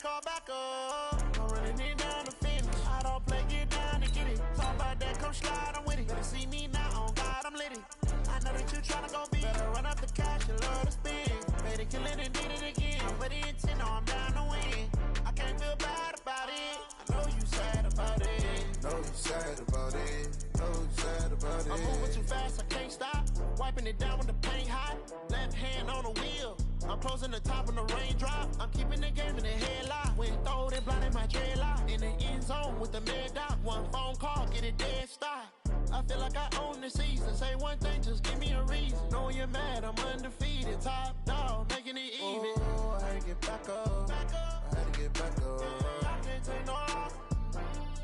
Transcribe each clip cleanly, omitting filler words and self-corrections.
call back up. I'm running it down to finish. I don't play, get down and get it. Talk about that, come slide, I'm with it. Better see me now, on God, I'm lit it. I know that you tryna go big. Better run up the cash, you love to spend. Made it, kill it, and did it again. But the intent, no, I'm down to win. I can't feel bad about it. I know you sad about it. Know you sad about it. Know you sad about it. I'm moving too fast, I can't stop. Wiping it down when the paint hot. Left hand on the wheel. I'm closing the top when the raindrop. I'm keeping the game in the headlock. When throwed and blinded my dreadlock. In the end zone with the mad dot. One phone call, get it dead stop. I feel like I own the season. Say one thing, just give me a reason. Knowing you're mad, I'm undefeated. Top dog, making it even. Oh, I had to get back up. I had to get back up. I can't take no loss.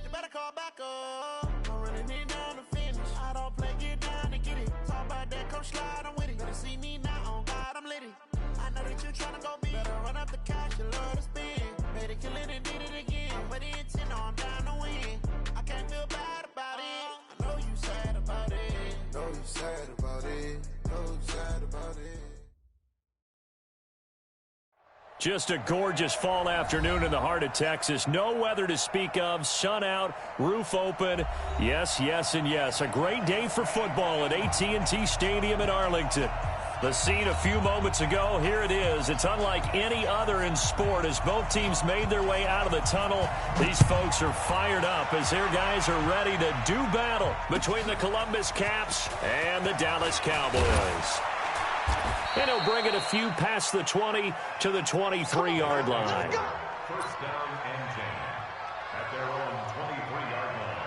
You better call back up. I'm running it down to finish. I don't play, get down to get it. Talk about that, come slide, I'm with it. Better see me now, on God, I'm lit it. I know that you tryna go big. Better run up the cash, you love to spend. Made it, kill it, and did it again. But the intent, no, I'm down to win. I can't feel bad about it. I know you sad about it. Know you sad about it. Know you sad about it. Just a gorgeous fall afternoon in the heart of Texas. No weather to speak of. Sun out, roof open. Yes, yes, and yes. A great day for football at AT&T Stadium in Arlington. The scene a few moments ago, here it is. It's unlike any other in sport as both teams made their way out of the tunnel. These folks are fired up as their guys are ready to do battle between the Columbus Caps and the Dallas Cowboys. And he'll bring it a few past the 20 to the 23-yard line. First down and 10 at their own 23-yard line.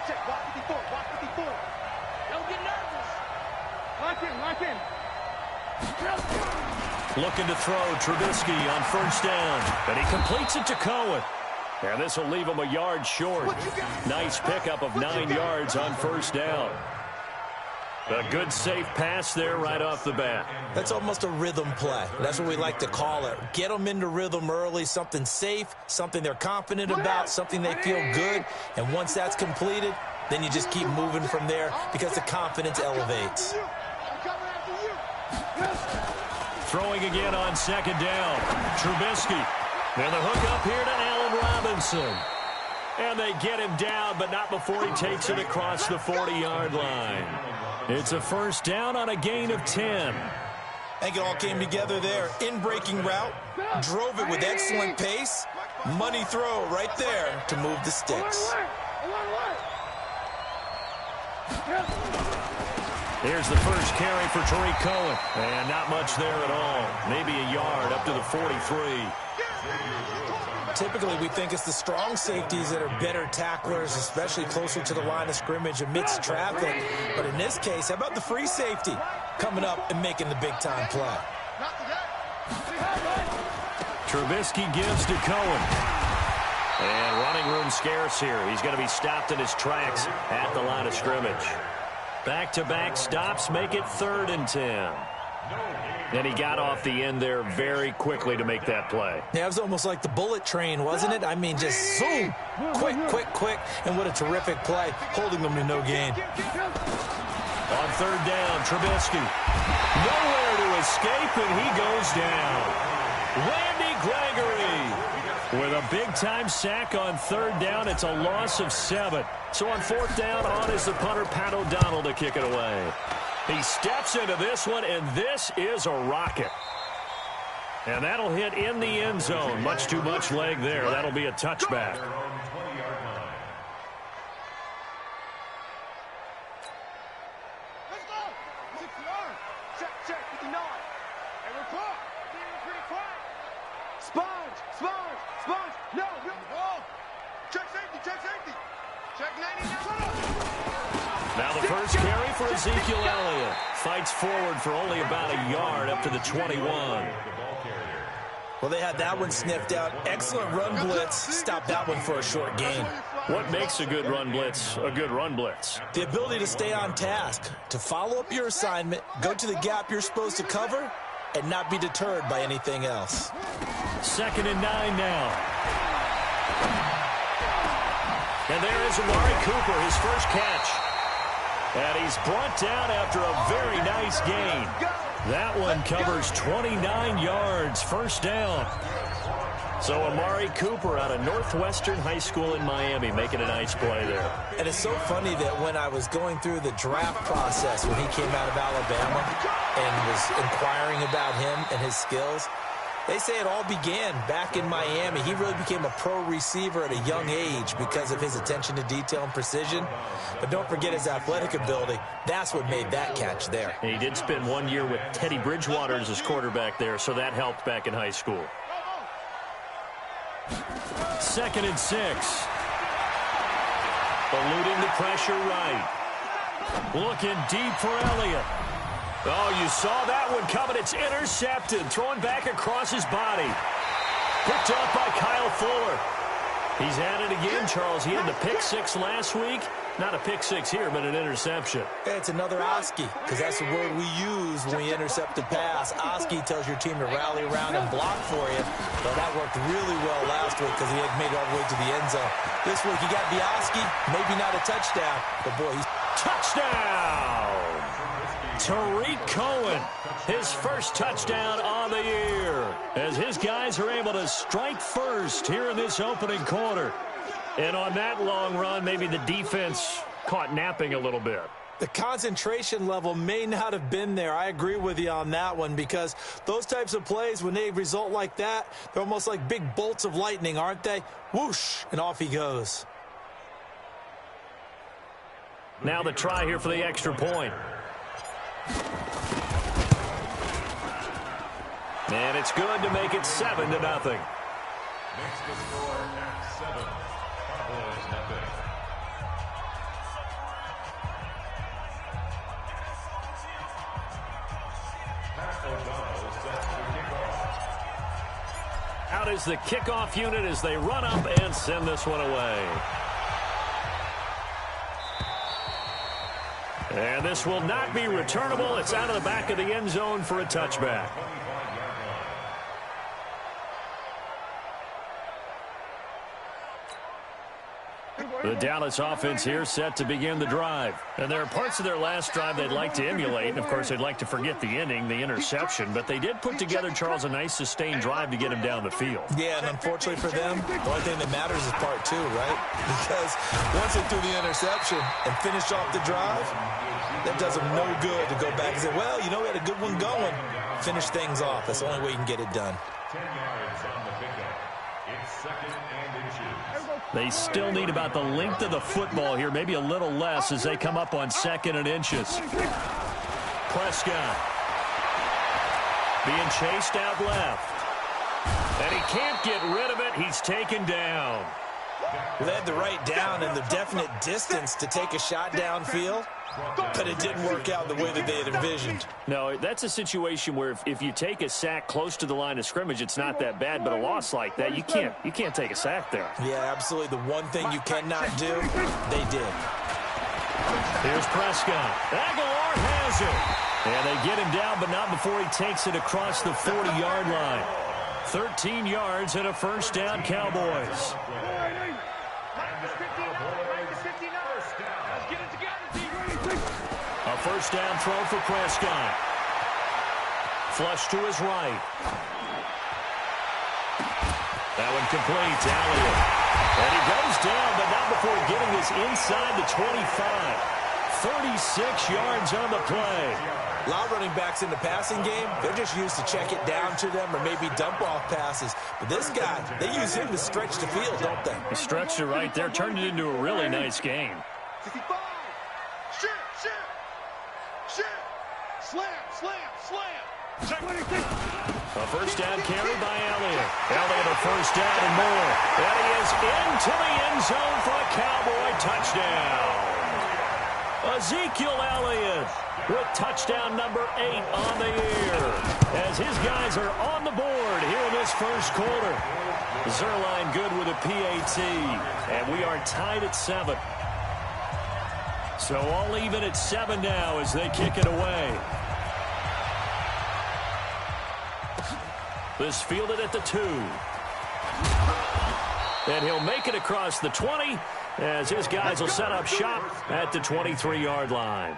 Check, watch 54, watch 54. Don't get nervous. Lock in. Looking to throw, Trubisky on first down. And he completes it to Cohen. And this will leave him a yard short. Nice pickup of 9 yards on first down. A good, safe pass there right off the bat. That's almost a rhythm play. That's what we like to call it. Get them into rhythm early, something safe, something they're confident about, something they feel good. And once that's completed, then you just keep moving from there because the confidence elevates. Throwing again on second down. Trubisky. And the hook up here to Allen Robinson. And they get him down, but not before he takes it across the 40-yard line. It's a first down on a gain of 10. I think it all came together there. In-breaking route, drove it with excellent pace. Money throw right there to move the sticks. Here's the first carry for Tariq Cohen. And not much there at all. Maybe a yard up to the 43. Typically, we think it's the strong safeties that are better tacklers, especially closer to the line of scrimmage amidst traffic. But in this case, how about the free safety coming up and making the big-time play? Trubisky gives to Cohen. And running room scarce here. He's going to be stopped in his tracks at the line of scrimmage. Back-to-back stops make it 3rd and 10. And he got off the end there very quickly to make that play. Yeah, it was almost like the bullet train, wasn't it? I mean, just zoom, quick, and what a terrific play, holding them to no gain. On 3rd down, Trubisky. Nowhere to escape, and he goes down. Randy Gregory with a big-time sack on 3rd down. It's a loss of 7. So on 4th down, on is the punter, Pat O'Donnell, to kick it away. He steps into this one, and this is a rocket. And that'll hit in the end zone. Much too much leg there. That'll be a touchback. Let's go. 60 yards. Check, 59. And we're caught. Pretty quiet. Sponge. No. Check safety. Check 99. Now the first carry for Ezekiel Elliott. Fights forward for only about a yard up to the 21. Well, they had that one sniffed out. Excellent run blitz. Stopped that one for a short gain. What makes a good run blitz a good run blitz? The ability to stay on task, to follow up your assignment, go to the gap you're supposed to cover, and not be deterred by anything else. 2nd and 9 now. And there is Amari Cooper, his first catch. And he's brought down after a very nice gain. That one covers 29 yards, first down. So Amari Cooper out of Northwestern High School in Miami making a nice play there. And it's so funny that when I was going through the draft process when he came out of Alabama and was inquiring about him and his skills, they say it all began back in Miami. He really became a pro receiver at a young age because of his attention to detail and precision. But don't forget his athletic ability. That's what made that catch there. And he did spend 1 year with Teddy Bridgewater as his quarterback there, so that helped back in high school. 2nd and 6. Eluding the pressure right. Looking deep for Elliott. Oh, you saw that one coming. It's intercepted. Thrown back across his body. Picked up by Kyle Fuller. He's at it again, Charles. He had the pick 6 last week. Not a pick 6 here, but an interception. Yeah, it's another Oski, because that's the word we use when we intercept a pass. Oski tells your team to rally around and block for you. Well, that worked really well last week because he had made it all the way to the end zone. This week, you got the Oski, maybe not a touchdown, but boy, he's... Touchdown! Tariq Cohen, his first touchdown on the year, as his guys are able to strike first here in this opening quarter. And on that long run, maybe the defense caught napping a little bit. The concentration level may not have been there. I agree with you on that one, because those types of plays, when they result like that, they're almost like big bolts of lightning, aren't they? Whoosh, and off he goes. Now the try here for the extra point. And it's good to make it 7-0. Makes the score at 7. Cowboys nothing. Pat O'Donnell sets the kickoff. Out is the kickoff unit as they run up and send this one away. And this will not be returnable. It's out of the back of the end zone for a touchback. The Dallas offense here set to begin the drive. And there are parts of their last drive they'd like to emulate. And, of course, they'd like to forget the inning, the interception. But they did put together, Charles, a nice sustained drive to get him down the field. Yeah, and unfortunately for them, the only thing that matters is part 2, right? Because once they threw the interception and finished off the drive, that does them no good to go back and say, well, you know, we had a good one going. Finish things off. That's the only way you can get it done. 10 yards on the pickup. It's 2nd and inches. They still need about the length of the football here, maybe a little less as they come up on 2nd and inches. Prescott being chased out left. And he can't get rid of it. He's taken down. Well, they had the right down and the definite distance to take a shot downfield, but it didn't work out the way that they had envisioned. No, that's a situation where if you take a sack close to the line of scrimmage, it's not that bad, but a loss like that, you can't take a sack there. Yeah, absolutely. The one thing you cannot do, they did. Here's Prescott. Aguilar has it. And they get him down, but not before he takes it across the 40-yard line. 13 yards and a first down, Cowboys. A first down throw for Prescott. Flush to his right. That one complete to Elliott. And he goes down, but not before getting this inside the 25. 36 yards on the play. A lot of running backs in the passing game, they're just used to check it down to them or maybe dump off passes. But this guy, they use him to stretch the field, don't they? He stretched it right there, turned it into a really nice game. 55. Shit. Slam. A first down carry by Elliott. Elliott a first down and more. And he is into the end zone for a Cowboy touchdown. Ezekiel Elliott with touchdown number 8 on the year. As his guys are on the board here in this first quarter. Zerline good with a PAT. And we are tied at 7. So all even at 7 now as they kick it away. This fielded at the 2. and he'll make it across the 20 as his guys will set up shop at the 23-yard line.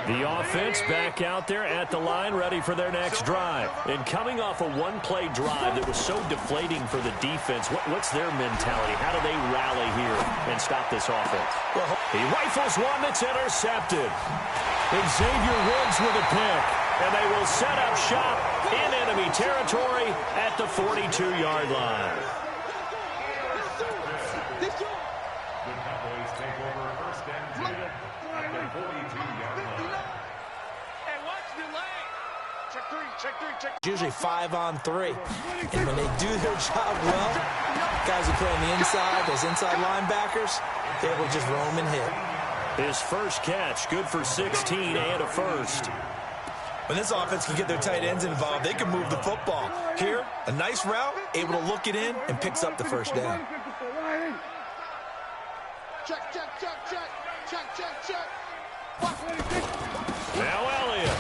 The offense back out there at the line, ready for their next drive. And coming off a one-play drive that was so deflating for the defense, what's their mentality? How do they rally here and stop this offense? Well, he rifles one that's intercepted. Xavier Woods with a pick, and they will set up shop in enemy territory at the 42-yard line. It's usually 5-on-3. And when they do their job well, guys who play on the inside, those inside linebackers, they will just roam and hit. His first catch, good for 16 and a first. When this offense can get their tight ends involved, they can move the football. Here, a nice route, able to look it in, and picks up the first down. Check, check, check, check, check, check, check. Now Elliott.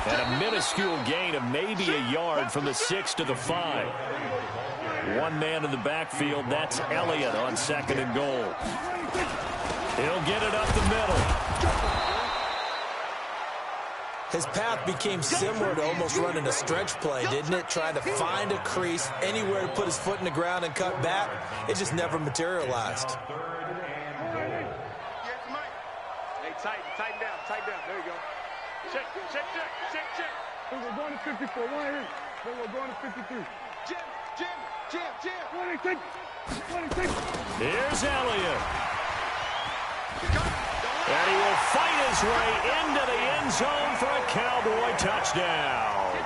And a minuscule gain of maybe a yard from the 6 to the 5. One man in the backfield, that's Elliott on 2nd and goal. He'll get it up the middle. His path became similar to almost running a stretch play, didn't it? Trying to find a crease, anywhere to put his foot in the ground and cut back. It just never materialized. Tighten down. There you go. Check. We're going to 54. We're going to 53. Jim. 26. Here's Elliott. And he will fight his way into the end zone for a Cowboy touchdown.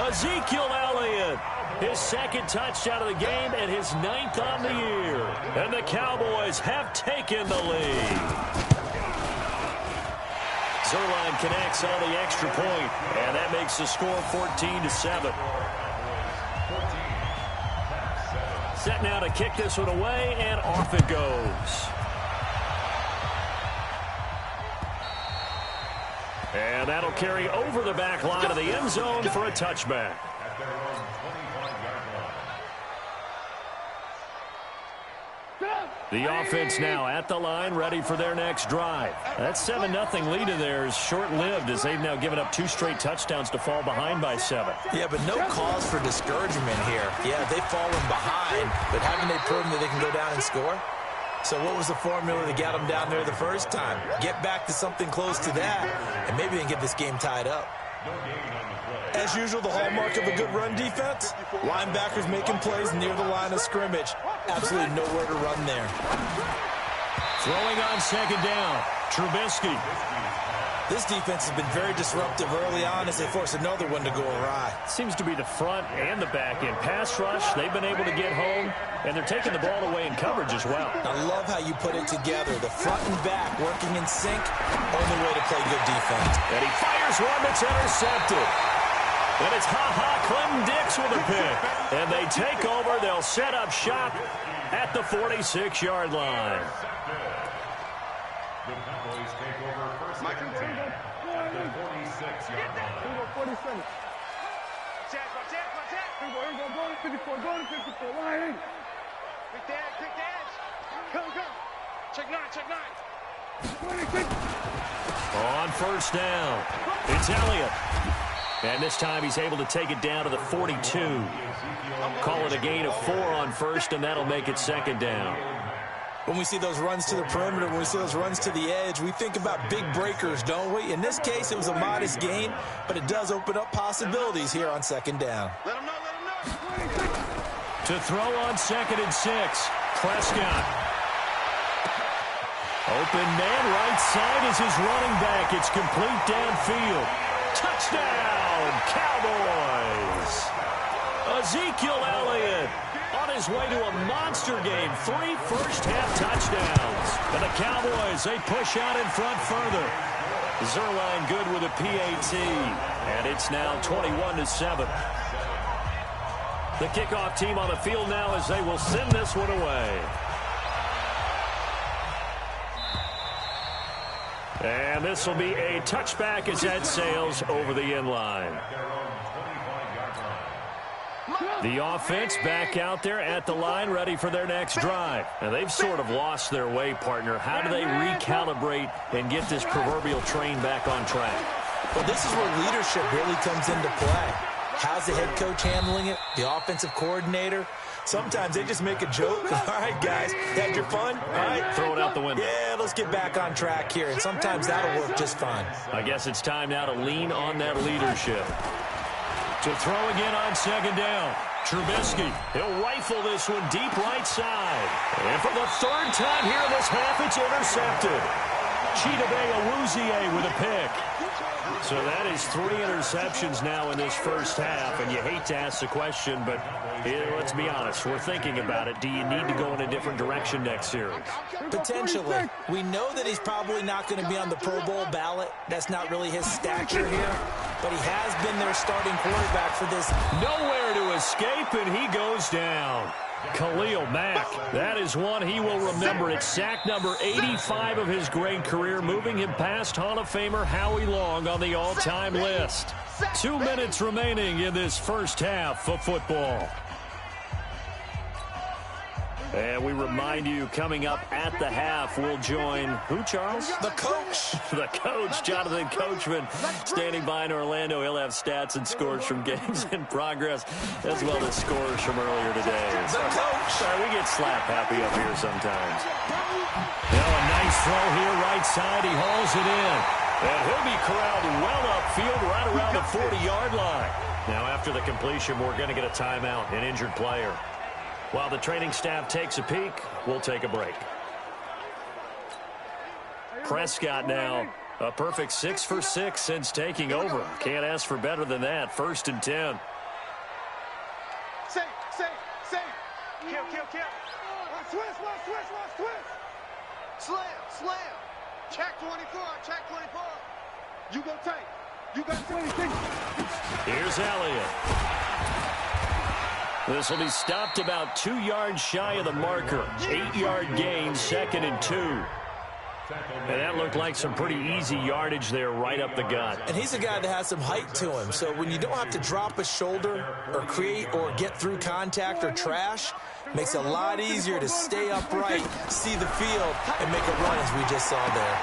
Ezekiel Elliott, his 2nd touchdown of the game and his 9th on the year. And the Cowboys have taken the lead. Zerline connects on the extra point, and that makes the score 14-7. Set now to kick this one away, and off it goes. And that'll carry over the back line of the end zone for a touchback. The offense now at the line, ready for their next drive. That 7-0 lead of theirs short-lived as they've now given up 2 straight touchdowns to fall behind by 7. Yeah, but no cause for discouragement here. Yeah, they've fallen behind, but haven't they proven that they can go down and score? So what was the formula that got them down there the first time? Get back to something close to that, and maybe they can get this game tied up. As usual, the hallmark of a good run defense, linebackers making plays near the line of scrimmage. Absolutely nowhere to run there. Throwing on 2nd down, Trubisky. This defense has been very disruptive early on as they force another one to go awry. Seems to be the front and the back end. Pass rush, they've been able to get home, and they're taking the ball away in coverage as well. I love how you put it together. The front and back working in sync, only way to play good defense. And he fires one that's intercepted. And it's Clem Dix with a pick. And they take over. They'll set up shop at the 46-yard line. The Cowboys take over 1st and 10 at the 46-yard line. 47. Check. Go to 54. Line. Quick dash. Come. Check 9. 26. On 1st down, it's Elliott. And this time he's able to take it down to the 42. Call it a gain of 4 on 1st, and that'll make it 2nd down. When we see those runs to the perimeter, when we see those runs to the edge, we think about big breakers, don't we? In this case, it was a modest gain, but it does open up possibilities here on 2nd down. Let him know. To throw on 2nd and 6, Prescott. Open man, right side is his running back. It's complete downfield. Touchdown, Cowboys! Ezekiel Elliott on his way to a monster game. 3 first-half touchdowns. And the Cowboys, they push out in front further. Zerline good with a PAT. And it's now 21-7. The kickoff team on the field now as they will send this one away. And this will be a touchback as that sails over the end line. The offense back out there at the line, ready for their next drive. And they've sort of lost their way, partner. How do they recalibrate and get this proverbial train back on track? Well, this is where leadership really comes into play. How's the head coach handling it? The offensive coordinator? Sometimes they just make a joke. All right, guys, had your fun? All right, throw it out the window. Yeah, let's get back on track here. And sometimes that'll work just fine. I guess it's time now to lean on that leadership. To throw again on second down. Trubisky, he'll rifle this one deep right side. And for the third time here in this half, it's intercepted. Chidobe Awuzie with a pick. So that is 3 interceptions now in this first half, and you hate to ask the question, but let's be honest, we're thinking about it. Do you need to go in a different direction next series? Potentially. We know that he's probably not going to be on the Pro Bowl ballot. That's not really his stature here, but he has been their starting quarterback for this. Nowhere to escape, and he goes down. Khalil Mack, that is one he will remember. It's sack number 85 of his great career, moving him past Hall of Famer Howie Long on the all-time list. 2 minutes remaining in this first half of football. And we remind you, coming up at the half, we'll join who, Charles? The coach. The coach, Jonathan Coachman, standing by in Orlando. He'll have stats and scores from games in progress, as well as scores from earlier today. The coach. Sorry, we get slap happy up here sometimes. Now a nice throw here, right side. He hauls it in. And he'll be corralled well upfield, right around the 40-yard line. Now after the completion, we're going to get a timeout, an injured player. While the training staff takes a peek, we'll take a break. Prescott now, a perfect 6 for 6 since taking over. Can't ask for better than that. 1st and 10. Safe. Kill. Switch. Slam. Check 24. You go tight. You got 26. Here's Elliott. This will be stopped about 2 yards shy of the marker. 8-yard gain, 2nd and 2. And that looked like some pretty easy yardage there right up the gut. And he's a guy that has some height to him. So when you don't have to drop a shoulder or create or get through contact or trash, makes it a lot easier to stay upright, see the field, and make a run as we just saw there.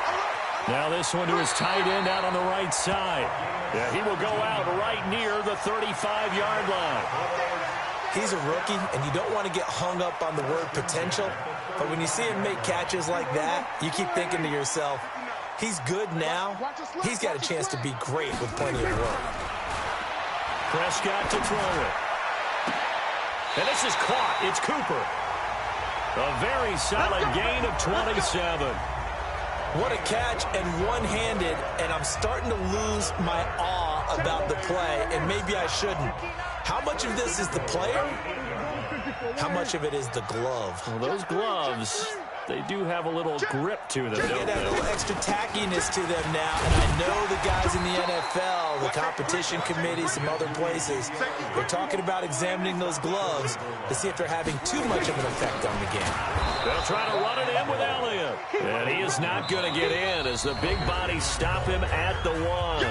Now this one to his tight end out on the right side. Yeah, he will go out right near the 35-yard line. He's a rookie, and you don't want to get hung up on the word potential. But when you see him make catches like that, you keep thinking to yourself, he's good now. He's got a chance to be great with plenty of work. Prescott to throw it. And this is caught. It's Cooper. A very solid gain of 27. What a catch, and one-handed, and I'm starting to lose my awe about the play, and maybe I shouldn't. How much of this is the player? How much of it is the glove? Well, those gloves, they do have a little grip to them, don't they? Get a little extra tackiness to them now, and I know the guys in the NFL, the competition committee, some other places, they're talking about examining those gloves to see if they're having too much of an effect on the game. They'll try to run it in with Elliott, and he is not going to get in as the big bodies stop him at the 1.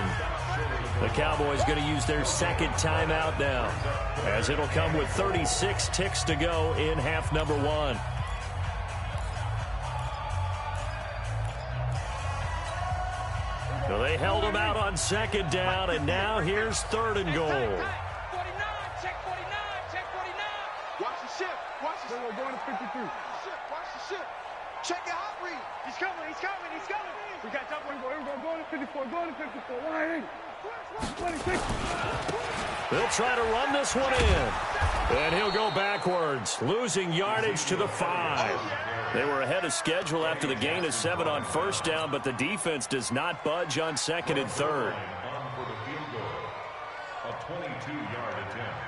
The Cowboys going to use their 2nd timeout now, as it'll come with 36 ticks to go in half number 1. So they held him out on 2nd down, and now here's 3rd and goal. 49, check 49. Watch the shift. We're going to 53. Watch the shift. Check your hot read. He's coming. We got top one. We're going to 54. Why? They'll try to run this one in. And he'll go backwards, losing yardage to the 5. They were ahead of schedule after the gain of 7 on 1st down, but the defense does not budge on 2nd and 3rd. For the field goal, a 22-yard attempt.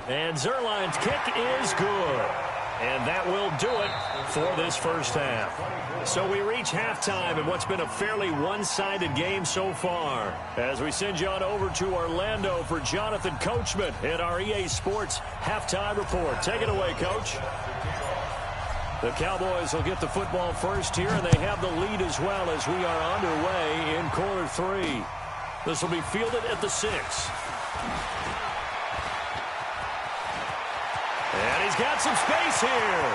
And Zerline's kick is good. And that will do it for this first half. So we reach halftime in what's been a fairly one-sided game so far. As we send you on over to Orlando for Jonathan Coachman in our EA Sports Halftime Report. Take it away, Coach. The Cowboys will get the football first here, and they have the lead as well as we are underway in quarter 3. This will be fielded at the 6. And he's got some space here.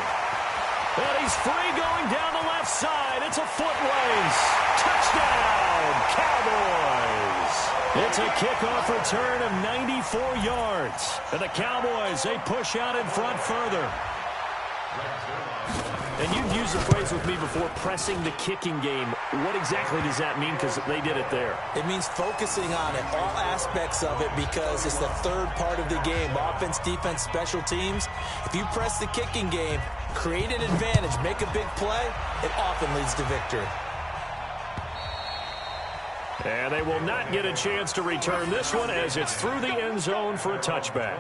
And he's free going down the left side. It's a foot race. Touchdown, Cowboys. It's a kickoff return of 94 yards. And the Cowboys, they push out in front further. And you've used the phrase with me before, pressing the kicking game. What exactly does that mean? Because they did it there. It means focusing on it, all aspects of it, because it's the third part of the game. Offense, defense, special teams. If you press the kicking game, create an advantage, make a big play, it often leads to victory. And they will not get a chance to return this one as it's through the end zone for a touchback.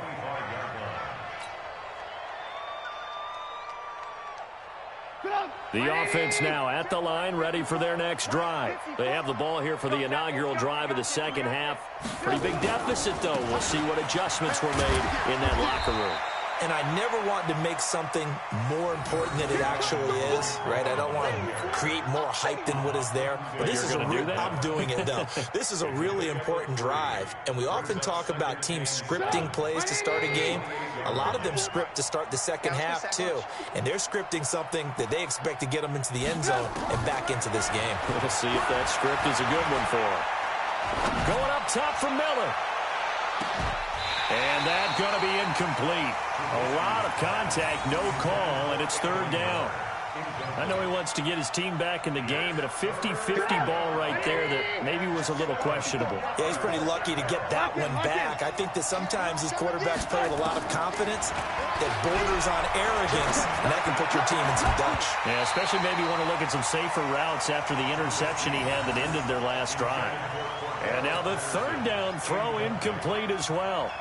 The offense now at the line, ready for their next drive. They have the ball here for the inaugural drive of the second half. Pretty big deficit, though. We'll see what adjustments were made in that locker room. And I never want to make something more important than it actually is, right? I don't want to create more hype than what is there. But this is I'm doing it, though. This is a really important drive. And we often talk about teams scripting plays to start a game. A lot of them script to start the second half, too. And they're scripting something that they expect to get them into the end zone and back into this game. We'll see if that script is a good one for them. Going up top from Miller. And that's going to be incomplete. A lot of contact, no call, and it's third down. I know he wants to get his team back in the game, but a 50-50 ball right there that maybe was a little questionable. Yeah, he's pretty lucky to get that one back. I think that sometimes these quarterbacks play with a lot of confidence that borders on arrogance, and that can put your team in some Dutch. Yeah, especially maybe want to look at some safer routes after the interception he had that ended their last drive. And now the third down throw incomplete as well.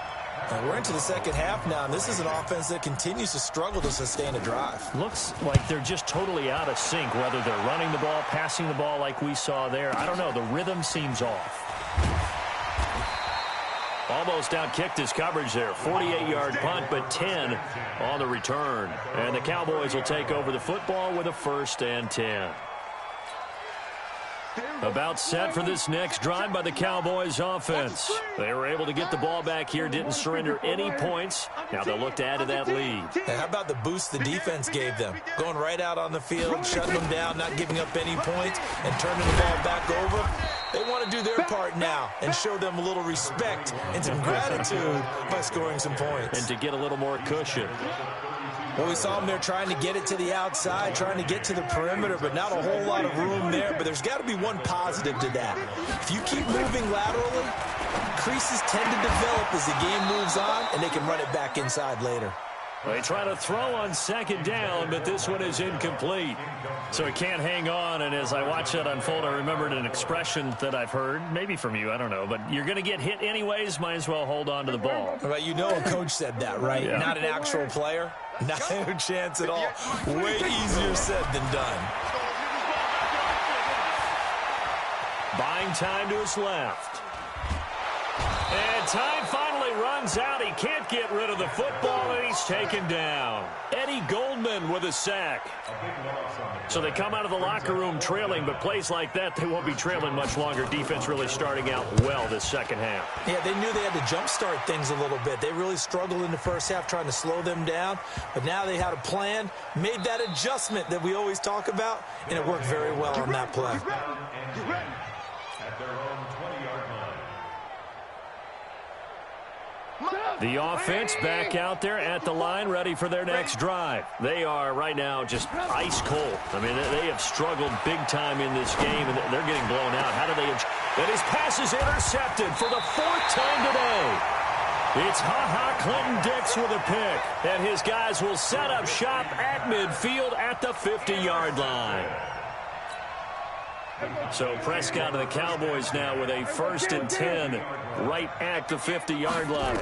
And we're into the second half now, and this is an offense that continues to struggle to sustain a drive. Looks like they're just totally out of sync, whether they're running the ball, passing the ball like we saw there. I don't know. The rhythm seems off. Almost outkicked his coverage there. 48-yard punt, but 10 on the return. And the Cowboys will take over the football with a 1st and 10. About set for this next drive by the Cowboys offense. They were able to get the ball back here, didn't surrender any points. Now they'll look to add to that lead. Hey, how about the boost the defense gave them? Going right out on the field, shutting them down, not giving up any points, and turning the ball back over. They want to do their part now and show them a little respect and some gratitude by scoring some points. And to get a little more cushion. Well, we saw them there trying to get it to the outside, trying to get to the perimeter, but not a whole lot of room there. But there's got to be one positive to that. If you keep moving laterally, creases tend to develop as the game moves on, and they can run it back inside later. They try to throw on second down, but this one is incomplete. So he can't hang on, and as I watch that unfold, I remembered an expression that I've heard, maybe from you, I don't know, but you're going to get hit anyways, might as well hold on to the ball. Well, you know a coach said that, right? Yeah. Not an actual player. Not a chance at all. Way easier said than done. Buying time to his left. And time finally runs out. He can't get rid of the football, and he's taken down. Eddie Goldman with a sack. So they come out of the locker room trailing, but plays like that, they won't be trailing much longer. Defense really starting out well this second half. Yeah, they knew they had to jumpstart things a little bit. They really struggled in the first half trying to slow them down, but now they had a plan, made that adjustment that we always talk about, and it worked very well on that play. At their own 20-yard line. The offense back out there at the line, ready for their next drive. They are right now just ice cold. I mean, they have struggled big time in this game, and they're getting blown out. How do they... And his pass is intercepted for the 4th time today. It's Clinton Dix with a pick, and his guys will set up shop at midfield at the 50-yard line. So Prescott and the Cowboys now with a 1st and 10 right at the 50-yard line.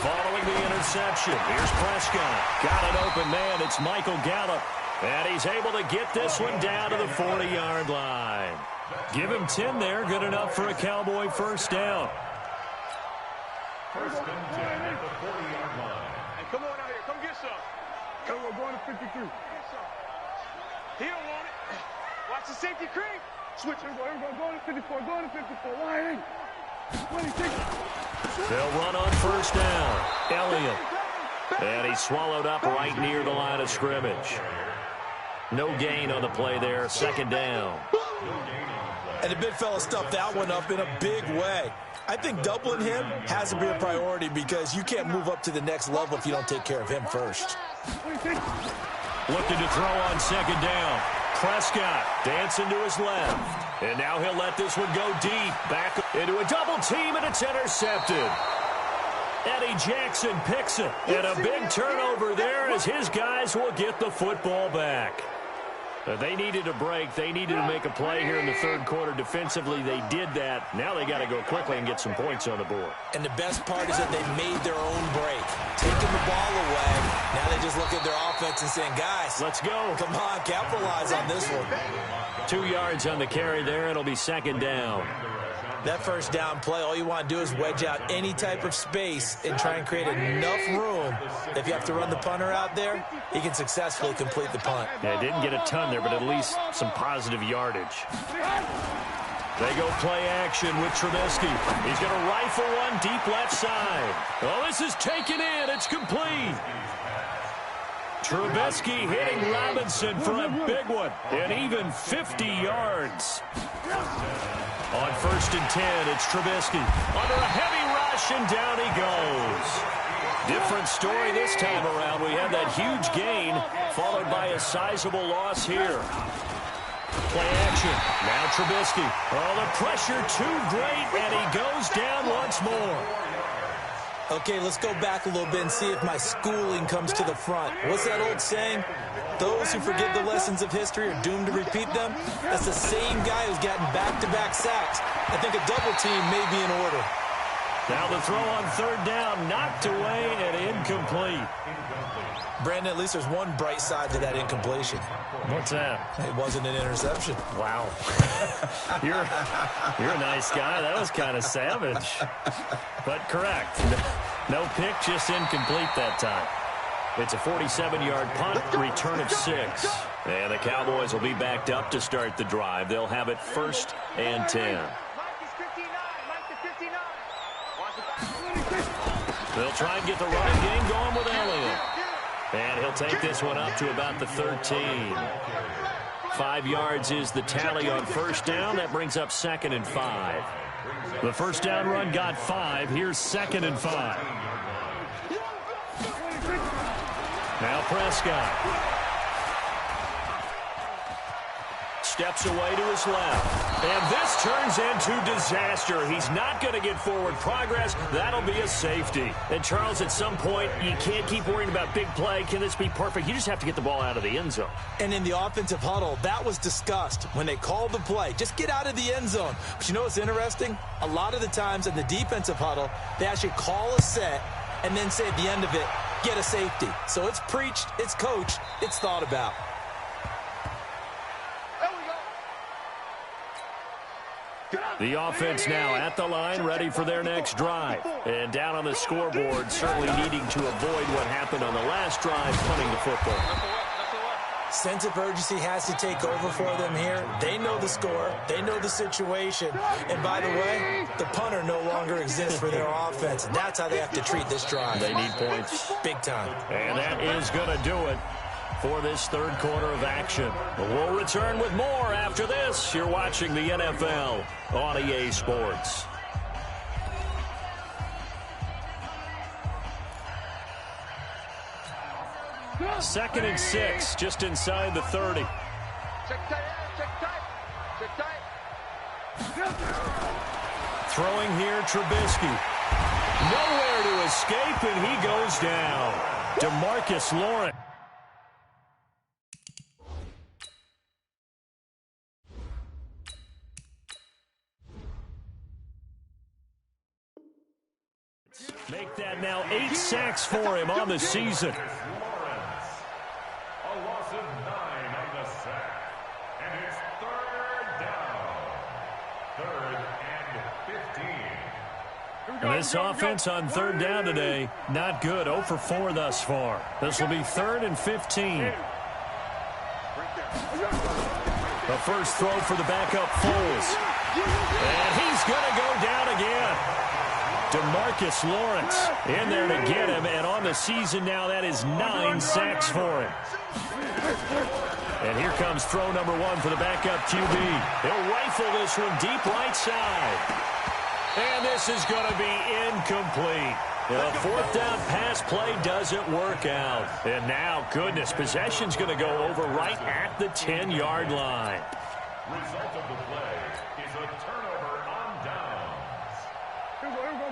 Following the interception, here's Prescott. Got an open man. It's Michael Gallup. And he's able to get this one down to the 40-yard line. Give him 10 there. Good enough for a Cowboy 1st down. 1st and 10 at the 40-yard line. Hey, come on out here. Come get some. We're going to 53. He don't want it. Watch the safety creep. Switch. Here we go. Going to 54. Going to 54. Why? 26. They'll run on first down. Elliott. And he's swallowed up right near the line of scrimmage. No gain on the play there. Second down. And the big fella stuffed that one up in a big way. I think doubling him has to be a priority because you can't move up to the next level if you don't take care of him first. Looking to throw on second down. Prescott dancing to his left. And now he'll let this one go deep. Back into a double team, and it's intercepted. Eddie Jackson picks it. And a big turnover there as his guys will get the football back. They needed a break. They needed to make a play here in the third quarter. Defensively, they did that. Now they got to go quickly and get some points on the board. And the best part is that they made their own break. Taking the ball away. Now they just look at their offense and saying, guys, let's go. Come on, capitalize on this one. 2 yards on the carry there. It'll be second down. That first down play, all you want to do is wedge out any type of space and try and create enough room. If you have to run the punter out there, he can successfully complete the punt. Yeah, didn't get a ton there, but at least some positive yardage. They go play action with Trubisky. He's going to rifle one deep left side. Oh, this is taken in. It's complete. Trubisky hitting Robinson for a big one. And even 50 yards. On first and 10, it's Trubisky. Under a heavy rush, and down he goes. Different story this time around. We have that huge gain, followed by a sizable loss here. Play action. Now Trubisky. Oh, the pressure too great, and he goes down once more. Okay, let's go back a little bit and see if my schooling comes to the front. What's that old saying? Those who forget the lessons of history are doomed to repeat them. That's the same guy who's gotten back-to-back sacks. I think a double team may be in order. Now the throw on third down, knocked away and incomplete. Brandon, at least there's one bright side to that incompletion. What's that? It wasn't an interception. Wow. You're a nice guy. That was kind of savage. But correct. No pick, just incomplete that time. It's a 47-yard punt, return of 6. And the Cowboys will be backed up to start the drive. They'll have it first and 10. They'll try and get the running game going with Elliott. And he'll take this one up to about the 13. 5 yards is the tally on first down. That brings up second and 5. The first down run got 5. Here's second and 5. Now Prescott. Steps away to his left. And this turns into disaster. He's not going to get forward progress. That'll be a safety. And Charles, at some point, you can't keep worrying about big play. Can this be perfect? You just have to get the ball out of the end zone. And in the offensive huddle, that was discussed when they called the play. Just get out of the end zone. But you know what's interesting? A lot of the times in the defensive huddle, they actually call a set and then say at the end of it, get a safety. So it's preached, it's coached, it's thought about. The offense now at the line, ready for their next drive. And down on the scoreboard, certainly needing to avoid what happened on the last drive, punting the football. Sense of urgency has to take over for them here. They know the score. They know the situation. And by the way, the punter no longer exists for their offense. And that's how they have to treat this drive. They need points. Big time. And that is going to do it for this third quarter of action. We'll return with more after this. You're watching the NFL on EA Sports. Second and 6, just inside the 30. Check tight, check tight, check tight. Throwing here, Trubisky. Nowhere to escape, and he goes down. DeMarcus Lawrence. Make that now 8 sacks for him on the season. A loss of 9 on the sack. And it's third down. 3rd and 15. And this offense on third down today, not good. 0 for 4 thus far. This will be 3rd and 15. The first throw for the backup Foles. And he's going to go down again. DeMarcus Lawrence in there to get him. And on the season now, that is 9 sacks for him. And here comes throw number 1 for the backup QB. He'll rifle this one deep right side. And this is going to be incomplete. The 4th down pass play doesn't work out. And now, goodness, possession's going to go over right at the 10-yard line. Result of the play is a turnover on downs. Here we go.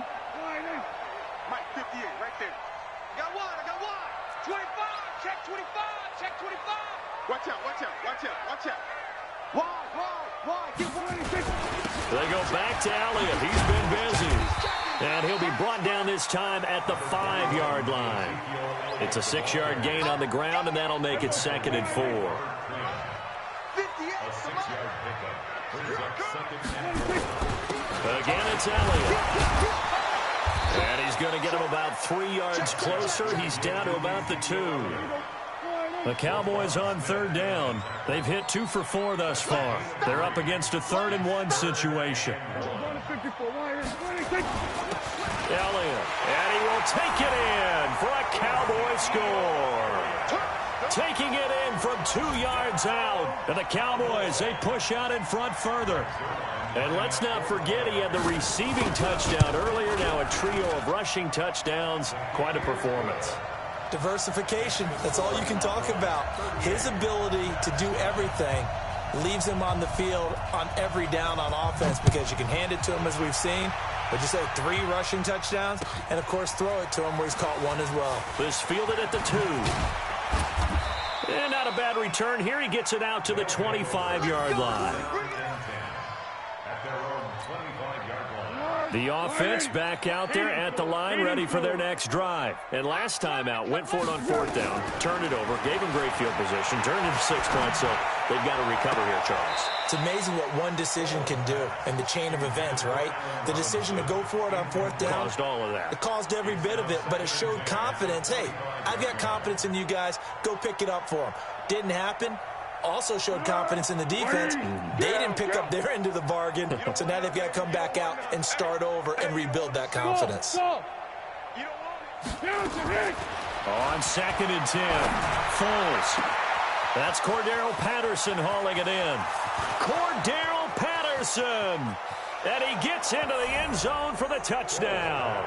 Mike, 58, right there. I got one. 25, check 25, check 25. Watch out. Wide, get 186. They go back to Elliott. He's been busy. And he'll be brought down this time at the 5-yard line. It's a 6-yard gain on the ground, and that'll make it 2nd and 4. 58, A 6-yard pickup brings up 2nd and 4. Again, it's Elliott. And he's going to get him about 3 yards closer. He's down to about the 2. The Cowboys on 3rd down. They've hit 2 for 4 thus far. They're up against a 3rd and 1 situation. Elliott, and he will take it in for a Cowboy score. Taking it in from 2 yards out. And the Cowboys, they push out in front further. And let's not forget he had the receiving touchdown earlier. Now a trio of rushing touchdowns. Quite a performance. Diversification, that's all you can talk about. His ability to do everything leaves him on the field on every down on offense because you can hand it to him as we've seen. But you say 3 rushing touchdowns, and of course throw it to him where he's caught 1 as well. This fielded at the 2. And not a bad return. Here he gets it out to the 25-yard line. At their own 25-yard line. The offense back out there at the line, ready for their next drive. And last time out, went for it on 4th down, turned it over, gave him great field position, turned it to 6 points, so they've got to recover here, Charles. It's amazing what one decision can do in the chain of events, right? The decision to go for it on 4th down. Caused all of that. It caused every bit of it, but it showed confidence. Hey, I've got confidence in you guys. Go pick it up for them. Didn't happen. Also showed confidence in the defense. They didn't pick up their end of the bargain, so now they've got to come back out and start over and rebuild that confidence. On 2nd and 10, Foles. That's Cordero Patterson hauling it in. Cordero Patterson. And he gets into the end zone for the touchdown.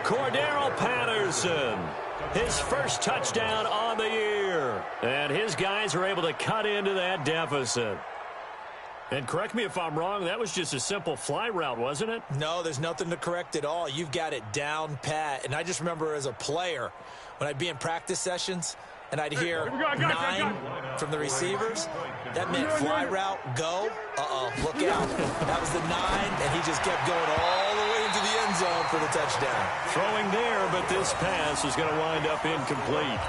Cordero Patterson. His first touchdown on the year. And his guys are able to cut into that deficit. And correct me if I'm wrong, that was just a simple fly route, wasn't it? No, there's nothing to correct at all. You've got it down pat. And I just remember as a player, when I'd be in practice sessions, and I'd hear 9 from the receivers, that meant fly route, go, look out. That was the 9, and he just kept going all the way into the end zone for the touchdown. Throwing there, but this pass is going to wind up incomplete.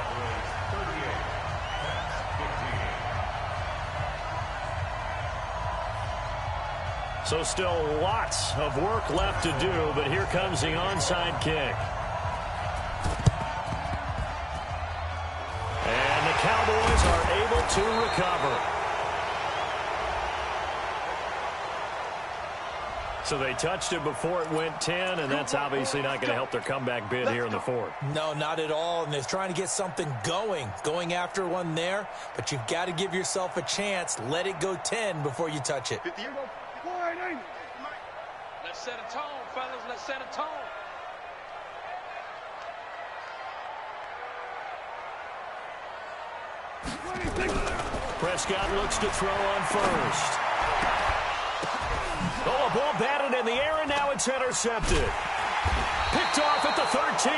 So still lots of work left to do, but here comes the onside kick. And the Cowboys are able to recover. So they touched it before it went 10, and that's obviously not going to help their comeback bid here in the 4th. No, not at all, and they're trying to get something going after one there, but you've got to give yourself a chance. Let it go 10 before you touch it. Let's set a tone, fellas. Let's set a tone. Prescott looks to throw on first. Oh, a ball batted in the air, and now it's intercepted. Picked off at the 13,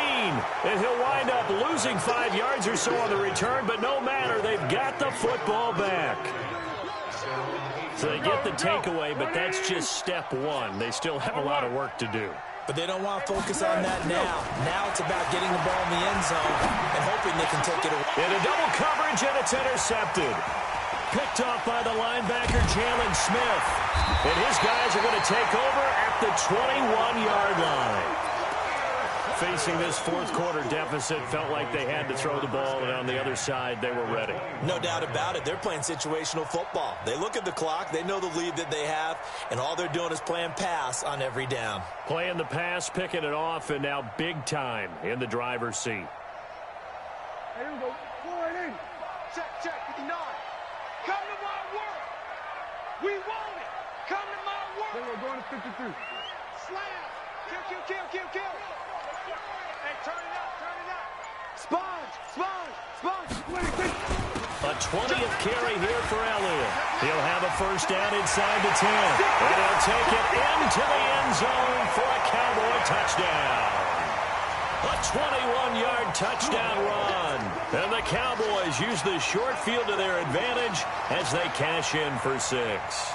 and he'll wind up losing 5 yards or so on the return, but no matter, they've got the football back. So they get the takeaway, but that's just step 1. They still have a lot of work to do. But they don't want to focus on that now. Now it's about getting the ball in the end zone and hoping they can take it away. In a double coverage, and it's intercepted. picked off by the linebacker, Jalen Smith. And his guys are going to take over at the 21-yard line. Facing this fourth quarter deficit, felt like they had to throw the ball, and on the other side, they were ready. No doubt about it. They're playing situational football. They look at the clock, they know the lead that they have, and all they're doing is playing pass on every down. Playing the pass, picking it off, and now big time in the driver's seat. Here we go. Forward in. Check, 59. Come to my work. We want it. Come to my work. We're going to 52. Slam. Kill. Hey, turn it up. Sponge. A 20th carry here for Elliott. He'll have a first down inside the 10. And he'll take it into the end zone for a Cowboy touchdown. A 21-yard touchdown run. And the Cowboys use the short field to their advantage as they cash in for 6.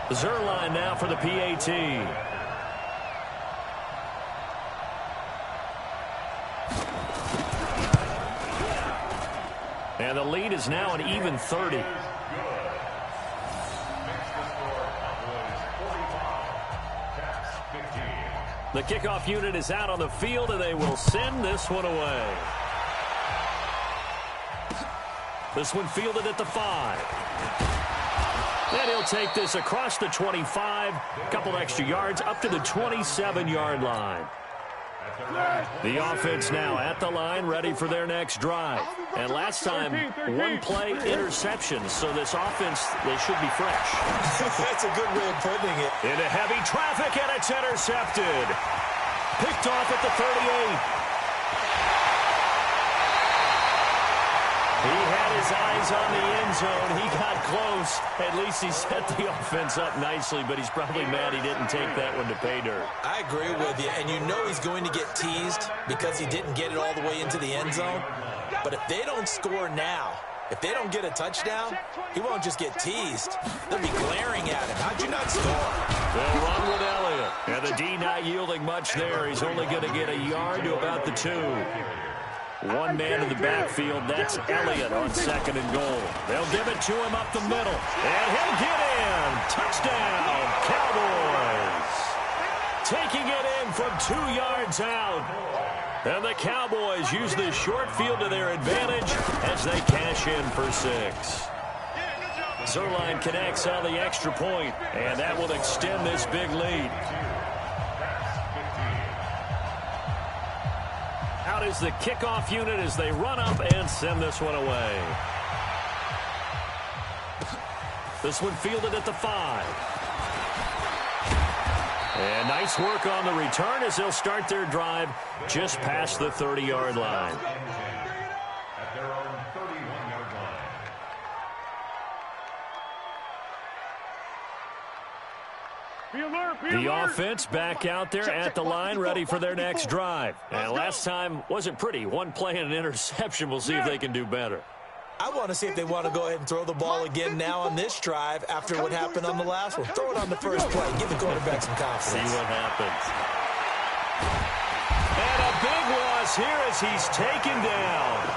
Zerline now for the PAT. And the lead is now an even 30. The kickoff unit is out on the field, and they will send this one away. This one fielded at the 5. And he'll take this across the 25, a couple extra yards, up to the 27-yard line. The offense now at the line, ready for their next drive. And last time, one play interception, so this offense, they should be fresh. That's a good way of putting it. Into heavy traffic, and it's intercepted. Picked off at the 38. He had his eyes on the end zone. He got close. At least he set the offense up nicely, but he's probably mad he didn't take that one to pay dirt. I agree with you, and you know he's going to get teased because he didn't get it all the way into the end zone. But if they don't score now, if they don't get a touchdown, he won't just get teased. They'll be glaring at him. How'd you not score? They'll run with Elliott. And the D not yielding much there. He's only going to get a yard to about the 2. One man in the backfield, that's Elliott on 2nd and goal. They'll give it to him up the middle. And he'll get in. Touchdown, Cowboys. Taking it in from 2 yards out. And the Cowboys use the short field to their advantage as they cash in for 6. Zerline connects on the extra point, and that will extend this big lead. Out is the kickoff unit as they run up and send this one away. This one fielded at the 5. And nice work on the return as they'll start their drive just past the 30-yard line. At their own 31-yard line. The offense back out there at the line, ready for their next drive. And last time wasn't pretty. One play and an interception. We'll see if they can do better. I want to see if they want to go ahead and throw the ball again now on this drive after what happened on the last one. Throw it on the first play. Give the quarterback some confidence. See what happens. And a big loss here as he's taken down.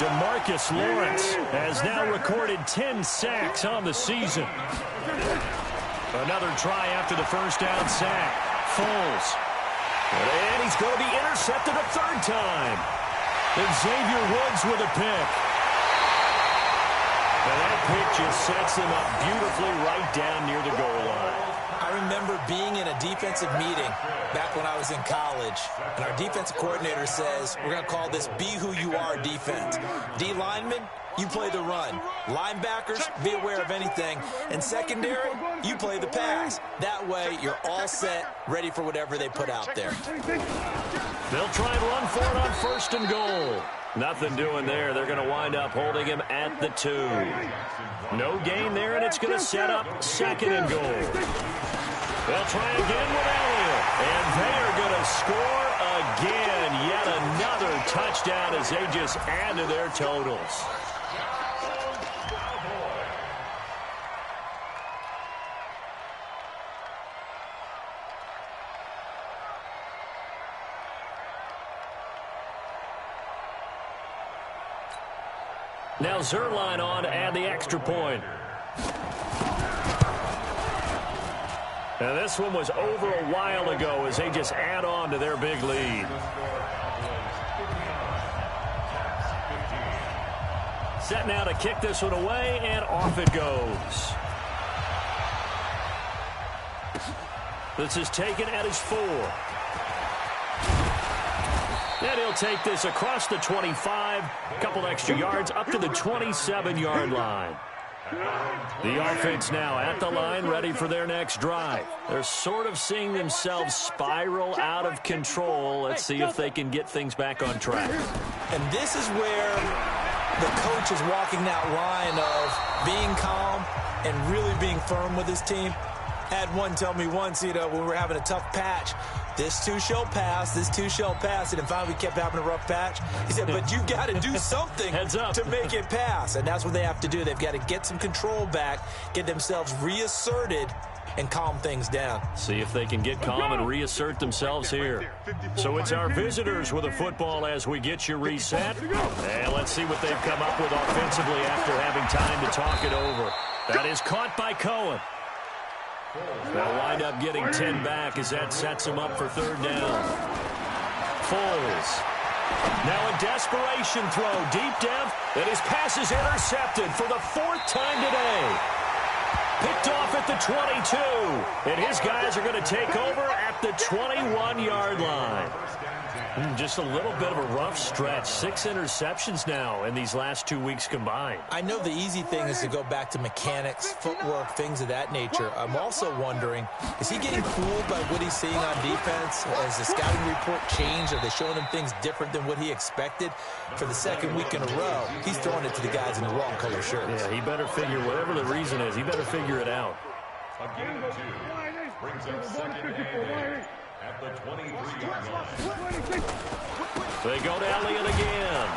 DeMarcus Lawrence has now recorded 10 sacks on the season. Another try after the first down sack. Foles. And he's going to be intercepted a 3rd time. And Xavier Woods with a pick. And that pick just sets him up beautifully right down near the goal line. I remember being in a defensive meeting back when I was in college, and our defensive coordinator says, we're going to call this Be Who You Are defense. D linemen, you play the run. Linebackers, be aware of anything. And secondary, you play the pass. That way, you're all set, ready for whatever they put out there. They'll try and run for it on 1st and goal. Nothing doing there. They're going to wind up holding him at the 2. No gain there, and it's going to set up 2nd and goal. They'll try again with Elliott. And they are going to score again. Yet another touchdown as they just add to their totals. Now Zerline on to add the extra point. And this one was over a while ago as they just add on to their big lead. Set now to kick this one away, and off it goes. This is taken at his 4. And he'll take this across the 25, a couple extra yards, up to the 27-yard line. The offense now at the line, ready for their next drive. They're sort of seeing themselves spiral out of control. Let's see if they can get things back on track. And this is where the coach is walking that line of being calm and really being firm with his team. Had one tell me once, when we were having a tough patch, this too shall pass, this too shall pass, and finally we kept having a rough patch. He said, but you got to do something to make it pass, and that's what they have to do. They've got to get some control back, get themselves reasserted, and calm things down. See if they can get calm and reassert themselves here. So it's our visitors with a football as we get you reset. And let's see what they've come up with offensively after having time to talk it over. That is caught by Cohen. They'll wind up getting 10 back as that sets them up for third down. Foles. Now a desperation throw, deep depth, and his pass is intercepted for the 4th time today. Picked off at the 22, and his guys are going to take over at the 21-yard line. Just a little bit of a rough stretch. 6 interceptions now in these last 2 weeks combined. I know the easy thing is to go back to mechanics, footwork, things of that nature. I'm also wondering, is he getting fooled by what he's seeing on defense? Has the scouting report changed? Are they showing him things different than what he expected? For the 2nd week in a row, he's throwing it to the guys in the wrong color shirts. Yeah, he better figure, whatever the reason is, he better figure it out. Again, 2 brings up 2nd and 8 at the 23-yard line. They go to Elliott again.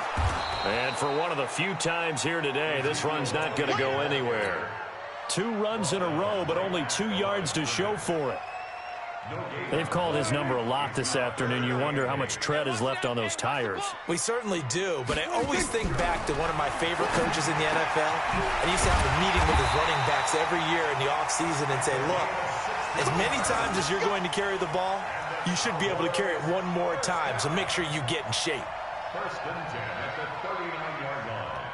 And for one of the few times here today, this run's not going to go anywhere. 2 runs in a row, but only 2 yards to show for it. They've called his number a lot this afternoon. You wonder how much tread is left on those tires. We certainly do, but I always think back to one of my favorite coaches in the NFL. I used to have a meeting with his running backs every year in the offseason and say, look, as many times as you're going to carry the ball, you should be able to carry it one more time, so make sure you get in shape. 1st and 10 at the 39-yard line.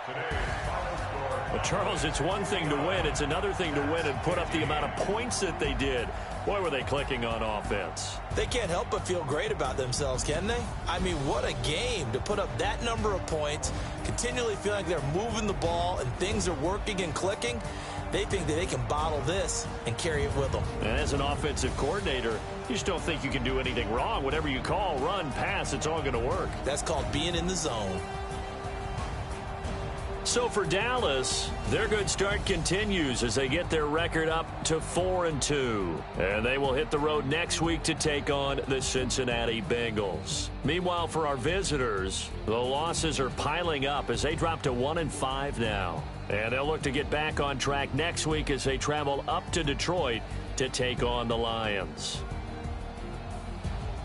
Today's final score. But Charles, it's one thing to win. It's another thing to win and put up the amount of points that they did. Boy, were they clicking on offense. They can't help but feel great about themselves, can they? I mean, what a game to put up that number of points, continually feel like they're moving the ball and things are working and clicking. They think that they can bottle this and carry it with them. And as an offensive coordinator, you just don't think you can do anything wrong. Whatever you call, run, pass, it's all going to work. That's called being in the zone. So for Dallas, their good start continues as they get their record up to 4-2. And they will hit the road next week to take on the Cincinnati Bengals. Meanwhile, for our visitors, the losses are piling up as they drop to 1-5 now. And they'll look to get back on track next week as they travel up to Detroit to take on the Lions.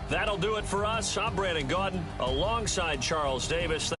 That'll do it for us. I'm Brandon Gaudin alongside Charles Davis.